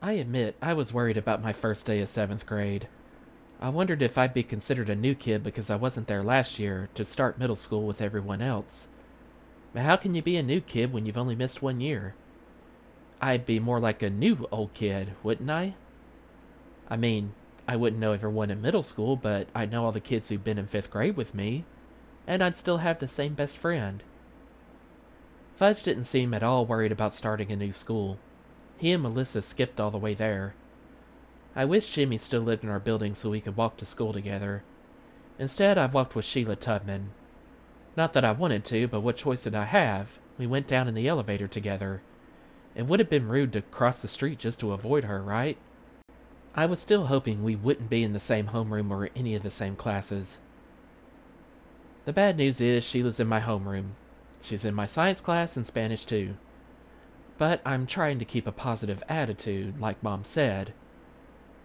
I admit I was worried about my first day of 7th grade. I wondered if I'd be considered a new kid because I wasn't there last year to start middle school with everyone else. But how can you be a new kid when you've only missed 1 year? I'd be more like a new old kid, wouldn't I? I mean, I wouldn't know everyone in middle school, but I'd know all the kids who'd been in 5th grade with me, and I'd still have the same best friend. Fudge didn't seem at all worried about starting a new school. He and Melissa skipped all the way there. I wish Jimmy still lived in our building so we could walk to school together. Instead, I walked with Sheila Tubman. Not that I wanted to, but what choice did I have? We went down in the elevator together. It would have been rude to cross the street just to avoid her, right? I was still hoping we wouldn't be in the same homeroom or any of the same classes. The bad news is Sheila's in my homeroom. She's in my science class and Spanish too. But I'm trying to keep a positive attitude, like Mom said.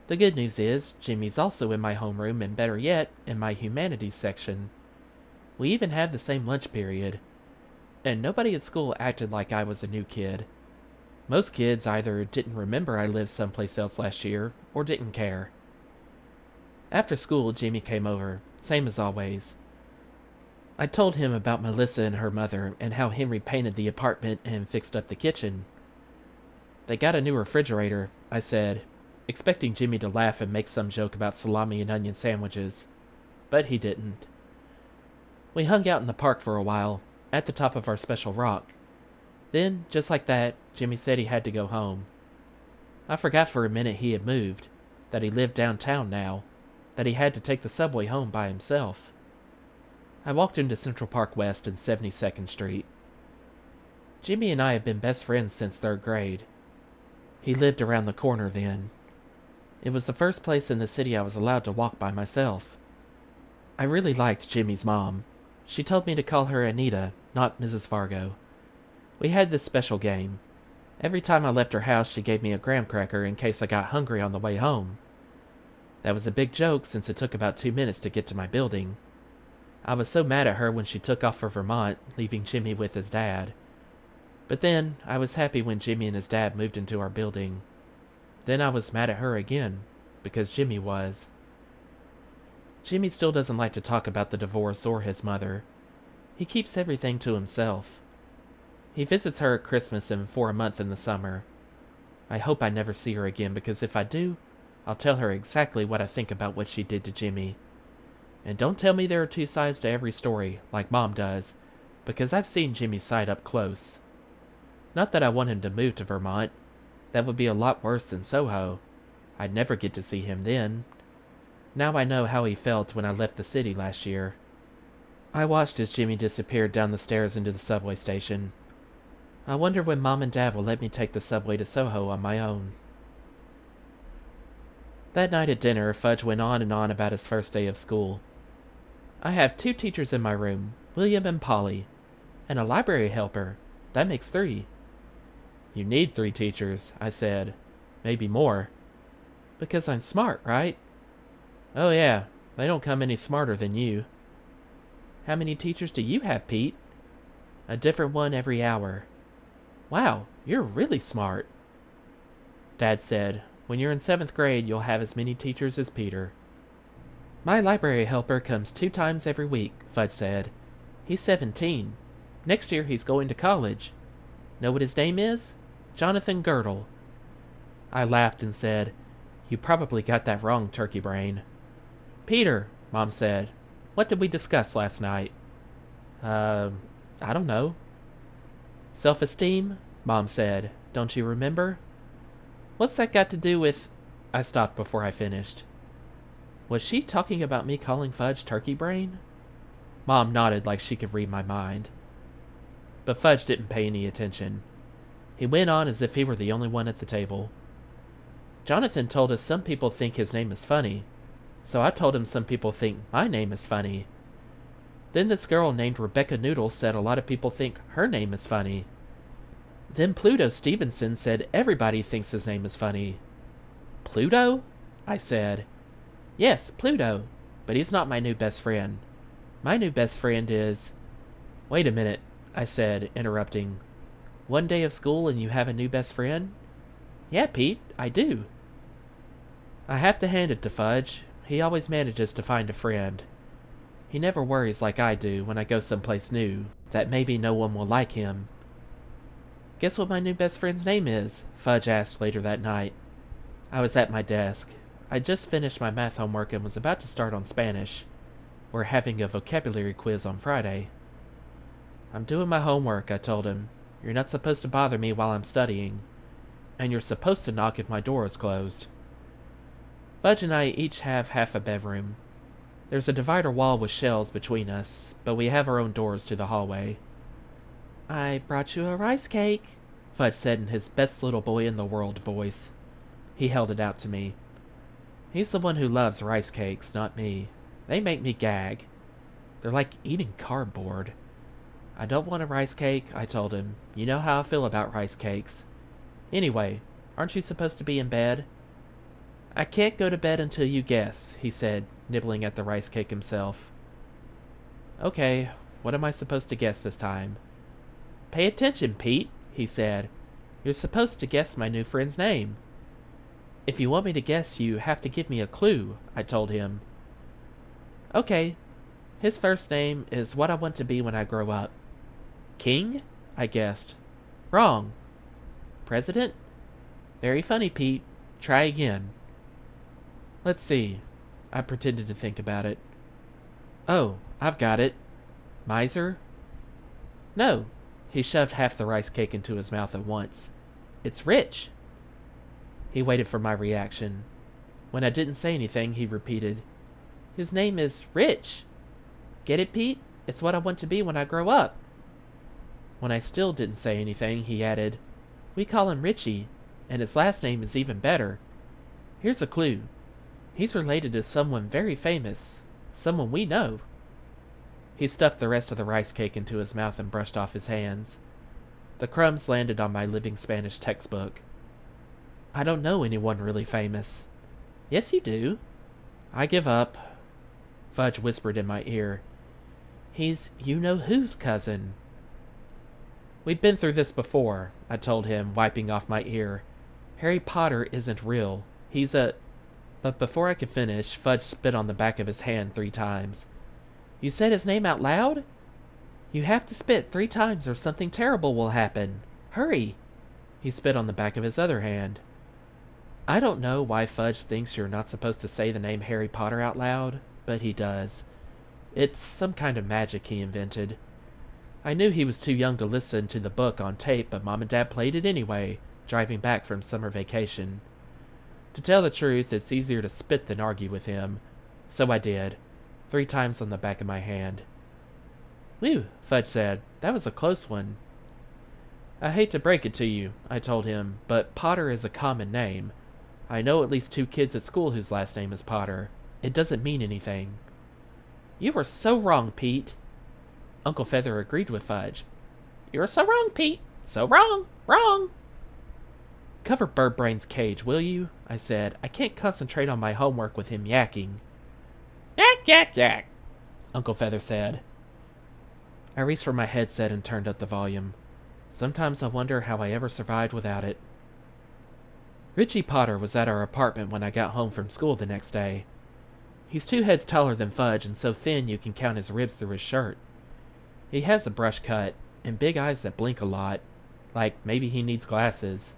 The good news is Jimmy's also in my homeroom and better yet, in my humanities section. We even have the same lunch period. And nobody at school acted like I was a new kid. Most kids either didn't remember I lived someplace else last year or didn't care. After school, Jimmy came over, same as always. I told him about Melissa and her mother and how Henry painted the apartment and fixed up the kitchen. They got a new refrigerator, I said, expecting Jimmy to laugh and make some joke about salami and onion sandwiches. But he didn't. We hung out in the park for a while, at the top of our special rock. Then, just like that, Jimmy said he had to go home. I forgot for a minute he had moved, that he lived downtown now, that he had to take the subway home by himself. I walked into Central Park West and 72nd Street. Jimmy and I have been best friends since 3rd grade. He lived around the corner then. It was the first place in the city I was allowed to walk by myself. I really liked Jimmy's mom. She told me to call her Anita, not Mrs. Fargo. We had this special game. Every time I left her house, she gave me a graham cracker in case I got hungry on the way home. That was a big joke since it took about 2 minutes to get to my building. I was so mad at her when she took off for Vermont, leaving Jimmy with his dad. But then, I was happy when Jimmy and his dad moved into our building. Then I was mad at her again, because Jimmy was. Jimmy still doesn't like to talk about the divorce or his mother. He keeps everything to himself. He visits her at Christmas and for a month in the summer. I hope I never see her again because if I do, I'll tell her exactly what I think about what she did to Jimmy. And don't tell me there are 2 sides to every story, like Mom does, because I've seen Jimmy's side up close. Not that I want him to move to Vermont. That would be a lot worse than Soho. I'd never get to see him then. Now I know how he felt when I left the city last year. I watched as Jimmy disappeared down the stairs into the subway station. I wonder when Mom and Dad will let me take the subway to Soho on my own. That night at dinner, Fudge went on and on about his first day of school. I have 2 teachers in my room, William and Polly, and a library helper. That makes 3. You need 3 teachers, I said. Maybe more. Because I'm smart, right? Oh yeah, they don't come any smarter than you. How many teachers do you have, Pete? A different one every hour. Wow, you're really smart. Dad said, when you're in 7th grade, you'll have as many teachers as Peter. My library helper comes 2 times every week, Fudge said. He's 17. Next year he's going to college. Know what his name is? Jonathan Girdle. I laughed and said, you probably got that wrong, turkey brain. Peter, Mom said, what did we discuss last night? I don't know. Self-esteem? Mom said. Don't you remember? What's that got to do with... I stopped before I finished. Was she talking about me calling Fudge turkey brain? Mom nodded like she could read my mind. But Fudge didn't pay any attention. He went on as if he were the only one at the table. Jonathan told us some people think his name is funny, so I told him some people think my name is funny. Then this girl named Rebecca Noodle said a lot of people think her name is funny. Then Pluto Stevenson said everybody thinks his name is funny. Pluto? I said. Yes, Pluto, but he's not my new best friend. My new best friend is... Wait a minute, I said, interrupting. 1 day of school and you have a new best friend? Yeah, Pete, I do. I have to hand it to Fudge. He always manages to find a friend. He never worries like I do when I go someplace new, that maybe no one will like him. Guess what my new best friend's name is? Fudge asked later that night. I was at my desk. I'd just finished my math homework and was about to start on Spanish. We're having a vocabulary quiz on Friday. I'm doing my homework, I told him. You're not supposed to bother me while I'm studying. And you're supposed to knock if my door is closed. Fudge and I each have half a bedroom. There's a divider wall with shelves between us, but we have our own doors to the hallway. I brought you a rice cake, Fudge said in his best little boy in the world voice. He held it out to me. He's the one who loves rice cakes, not me. They make me gag. They're like eating cardboard. I don't want a rice cake, I told him. You know how I feel about rice cakes. Anyway, aren't you supposed to be in bed? I can't go to bed until you guess, he said, nibbling at the rice cake himself. Okay, what am I supposed to guess this time? Pay attention, Pete, he said. You're supposed to guess my new friend's name. If you want me to guess, you have to give me a clue, I told him. Okay, his first name is what I want to be when I grow up. King? I guessed. Wrong. President? Very funny, Pete. Try again. Let's see. I pretended to think about it. Oh, I've got it. Miser? No. He shoved half the rice cake into his mouth at once. It's Rich. He waited for my reaction. When I didn't say anything, he repeated, His name is Rich. Get it, Pete? It's what I want to be when I grow up. When I still didn't say anything, he added, We call him Richie, and his last name is even better. Here's a clue. He's related to someone very famous. Someone we know. He stuffed the rest of the rice cake into his mouth and brushed off his hands. The crumbs landed on my Living Spanish textbook. I don't know anyone really famous. Yes, you do. I give up. Fudge whispered in my ear. He's you-know-who's cousin. We've been through this before, I told him, wiping off my ear. Harry Potter isn't real. He's a... But before I could finish, Fudge spit on the back of his hand 3 times. You said his name out loud? You have to spit 3 times or something terrible will happen. Hurry! He spit on the back of his other hand. I don't know why Fudge thinks you're not supposed to say the name Harry Potter out loud, but he does. It's some kind of magic he invented. I knew he was too young to listen to the book on tape, but Mom and Dad played it anyway, driving back from summer vacation. To tell the truth, it's easier to spit than argue with him, so I did, 3 times on the back of my hand. Whew, Fudge said. That was a close one. I hate to break it to you, I told him, but Potter is a common name. I know at least 2 kids at school whose last name is Potter. It doesn't mean anything. You were so wrong, Pete. Uncle Feather agreed with Fudge. You're so wrong, Pete. So wrong. Wrong. Cover Birdbrain's cage, will you? I said. I can't concentrate on my homework with him yakking. Yak, yak, yak, Uncle Feather said. I reached for my headset and turned up the volume. Sometimes I wonder how I ever survived without it. Richie Potter was at our apartment when I got home from school the next day. He's 2 heads taller than Fudge and so thin you can count his ribs through his shirt. He has a brush cut and big eyes that blink a lot, like maybe he needs glasses.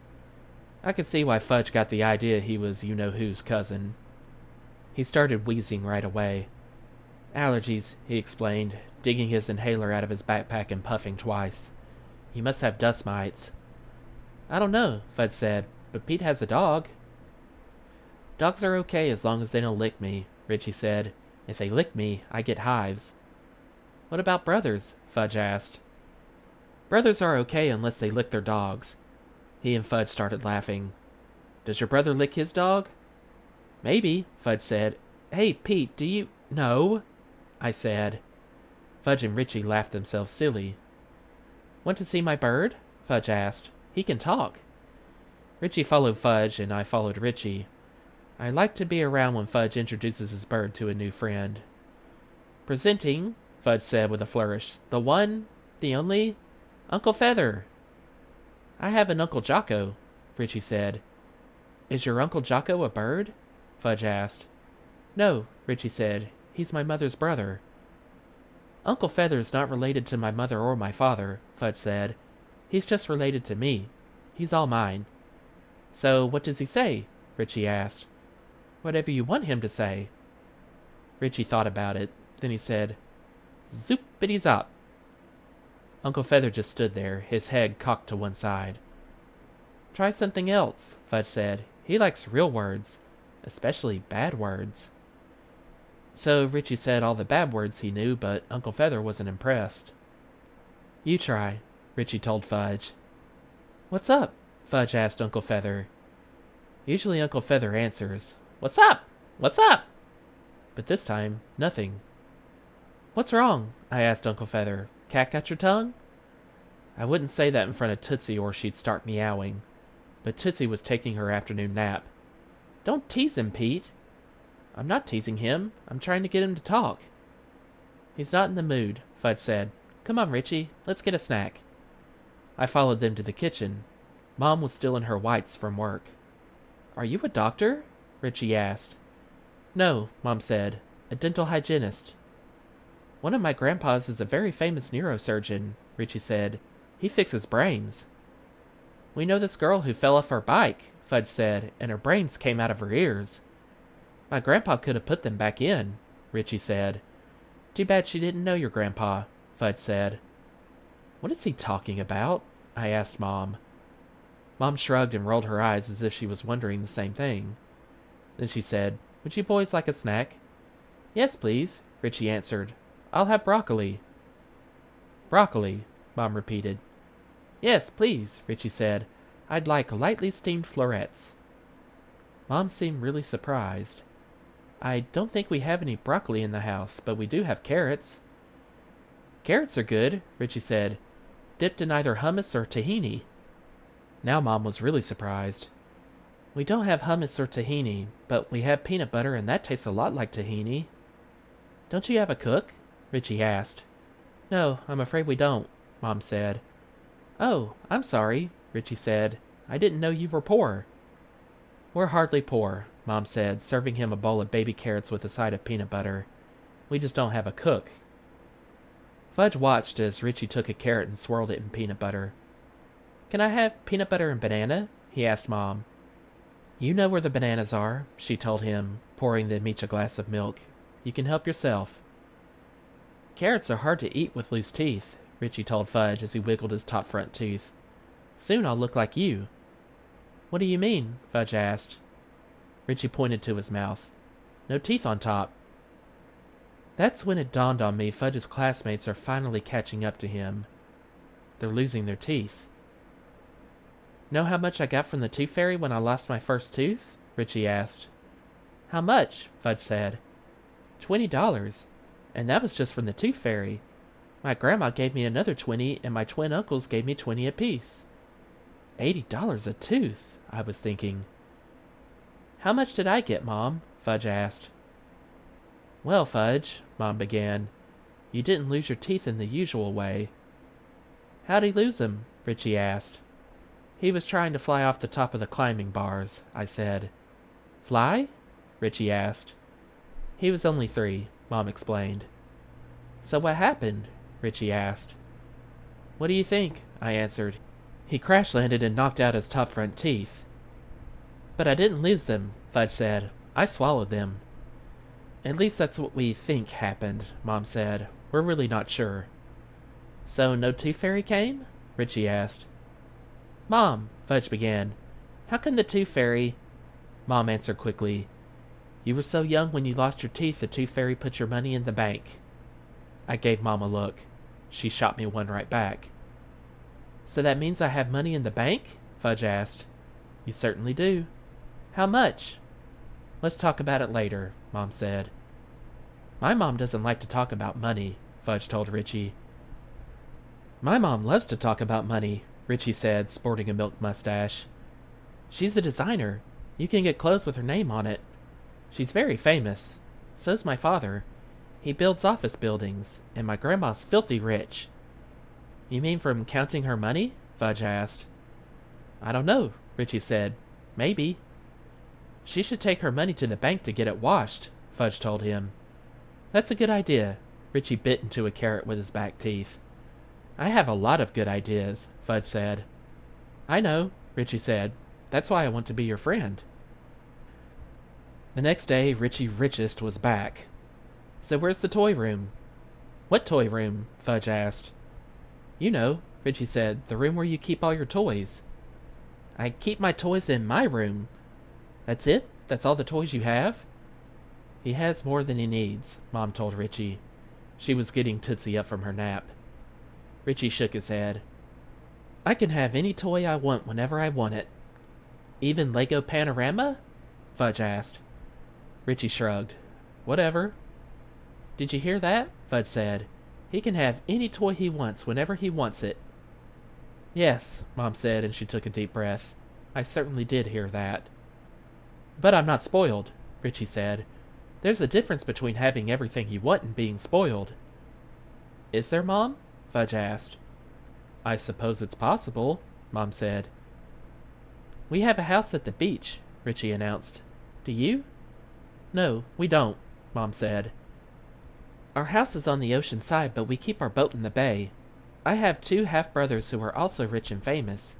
I could see why Fudge got the idea he was you-know-who's cousin. He started wheezing right away. Allergies, he explained, digging his inhaler out of his backpack and puffing twice. You must have dust mites. I don't know, Fudge said, but Pete has a dog. Dogs are okay as long as they don't lick me, Richie said. If they lick me, I get hives. What about brothers? Fudge asked. Brothers are okay unless they lick their dogs. He and Fudge started laughing. Does your brother lick his dog? Maybe, Fudge said. Hey, Pete, do you... No, I said. Fudge and Richie laughed themselves silly. Want to see my bird? Fudge asked. He can talk. Richie followed Fudge, and I followed Richie. I like to be around when Fudge introduces his bird to a new friend. Presenting, Fudge said with a flourish, the one, the only, Uncle Feather. I have an Uncle Jocko, Richie said. Is your Uncle Jocko a bird? Fudge asked. No, Richie said. He's my mother's brother. Uncle Feather's not related to my mother or my father, Fudge said. He's just related to me. He's all mine. So what does he say? Richie asked. Whatever you want him to say. Richie thought about it. Then he said, Zoopity-zop. Uncle Feather just stood there, his head cocked to one side. Try something else, Fudge said. He likes real words, especially bad words. So Richie said all the bad words he knew, but Uncle Feather wasn't impressed. You try, Richie told Fudge. What's up? Fudge asked Uncle Feather. Usually Uncle Feather answers, What's up? What's up? But this time, nothing. What's wrong? I asked Uncle Feather. Cat got your tongue? I wouldn't say that in front of Tootsie or she'd start meowing. But Tootsie was taking her afternoon nap. Don't tease him, Pete. I'm not teasing him. I'm trying to get him to talk. He's not in the mood, Fudge said. Come on, Richie. Let's get a snack. I followed them to the kitchen. Mom was still in her whites from work. Are you a doctor? Richie asked. No, Mom said. A dental hygienist. One of my grandpas is a very famous neurosurgeon, Richie said. He fixes brains. We know this girl who fell off her bike, Fudge said, and her brains came out of her ears. My grandpa could have put them back in, Richie said. Too bad she didn't know your grandpa, Fudge said. What is he talking about? I asked Mom. Mom shrugged and rolled her eyes as if she was wondering the same thing. Then she said, Would you boys like a snack? Yes, please, Richie answered. I'll have broccoli. Broccoli, Mom repeated. Yes, please, Richie said. I'd like lightly steamed florets. Mom seemed really surprised. I don't think we have any broccoli in the house, but we do have carrots. Carrots are good, Richie said, dipped in either hummus or tahini. Now Mom was really surprised. We don't have hummus or tahini, but we have peanut butter and that tastes a lot like tahini. Don't you have a cook? Richie asked. No, I'm afraid we don't, Mom said. Oh, I'm sorry, Richie said. I didn't know you were poor. We're hardly poor, Mom said, serving him a bowl of baby carrots with a side of peanut butter. We just don't have a cook. Fudge watched as Richie took a carrot and swirled it in peanut butter. Can I have peanut butter and banana? He asked Mom. You know where the bananas are, she told him, pouring them each a glass of milk. You can help yourself. Carrots are hard to eat with loose teeth, Richie told Fudge as he wiggled his top front tooth. Soon I'll look like you. What do you mean? Fudge asked. Richie pointed to his mouth. No teeth on top. That's when it dawned on me Fudge's classmates are finally catching up to him. They're losing their teeth. Know how much I got from the tooth fairy when I lost my first tooth? Richie asked. How much? Fudge said. $20. And that was just from the tooth fairy. My grandma gave me another 20, and my twin uncles gave me 20 apiece. $80 a tooth, I was thinking. How much did I get, Mom? Fudge asked. Well, Fudge, Mom began, you didn't lose your teeth in the usual way. How'd he lose them? Richie asked. He was trying to fly off the top of the climbing bars, I said. Fly? Richie asked. He was only 3, Mom explained. So what happened? Richie asked. What do you think? I answered. He crash-landed and knocked out his top front teeth. But I didn't lose them, Fudge said. I swallowed them. At least that's what we think happened, Mom said. We're really not sure. So no tooth fairy came? Richie asked. Mom, Fudge began. How can the tooth fairy... Mom answered quickly. You were so young when you lost your teeth the tooth fairy put your money in the bank. I gave Mom a look. She shot me one right back. So that means I have money in the bank? Fudge asked. You certainly do. How much? Let's talk about it later, Mom said. My mom doesn't like to talk about money, Fudge told Richie. My mom loves to talk about money, Richie said, sporting a milk mustache. She's a designer. You can get clothes with her name on it. She's very famous. So's my father. He builds office buildings, and my grandma's filthy rich. You mean from counting her money? Fudge asked. I don't know, Richie said. Maybe. She should take her money to the bank to get it washed, Fudge told him. That's a good idea. Richie bit into a carrot with his back teeth. I have a lot of good ideas, Fudge said. I know, Richie said. That's why I want to be your friend. The next day, Richie Richest was back. So where's the toy room? What toy room? Fudge asked. You know, Richie said, the room where you keep all your toys. I keep my toys in my room. That's it? That's all the toys you have? He has more than he needs, Mom told Richie. She was getting Tootsie up from her nap. Richie shook his head. I can have any toy I want whenever I want it. Even Lego Panorama? Fudge asked. Richie shrugged. Whatever. Did you hear that? Fudge said. He can have any toy he wants whenever he wants it. Yes, Mom said, and she took a deep breath. I certainly did hear that. But I'm not spoiled, Richie said. There's a difference between having everything you want and being spoiled. Is there, Mom? Fudge asked. I suppose it's possible, Mom said. We have a house at the beach, Richie announced. Do you? No, we don't, Mom said. Our house is on the ocean side, but we keep our boat in the bay. I have 2 half-brothers who are also rich and famous.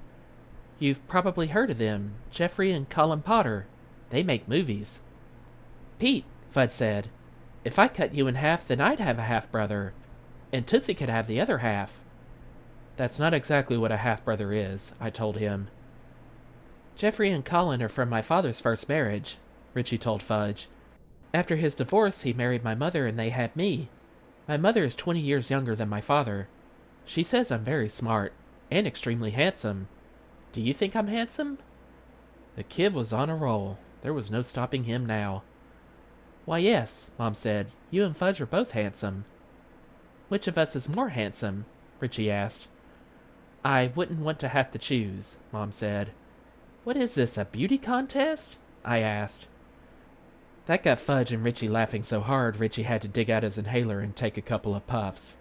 You've probably heard of them, Jeffrey and Colin Potter. They make movies. Pete, Fudge said, if I cut you in half, then I'd have a half-brother, and Tootsie could have the other half. That's not exactly what a half-brother is, I told him. Jeffrey and Colin are from my father's first marriage, Richie told Fudge. After his divorce, he married my mother and they had me. My mother is 20 years younger than my father. She says I'm very smart, and extremely handsome. Do you think I'm handsome? The kid was on a roll. There was no stopping him now. Why, yes, Mom said. You and Fudge are both handsome. Which of us is more handsome? Richie asked. I wouldn't want to have to choose, Mom said. What is this, a beauty contest? I asked. That got Fudge and Richie laughing so hard Richie had to dig out his inhaler and take a couple of puffs.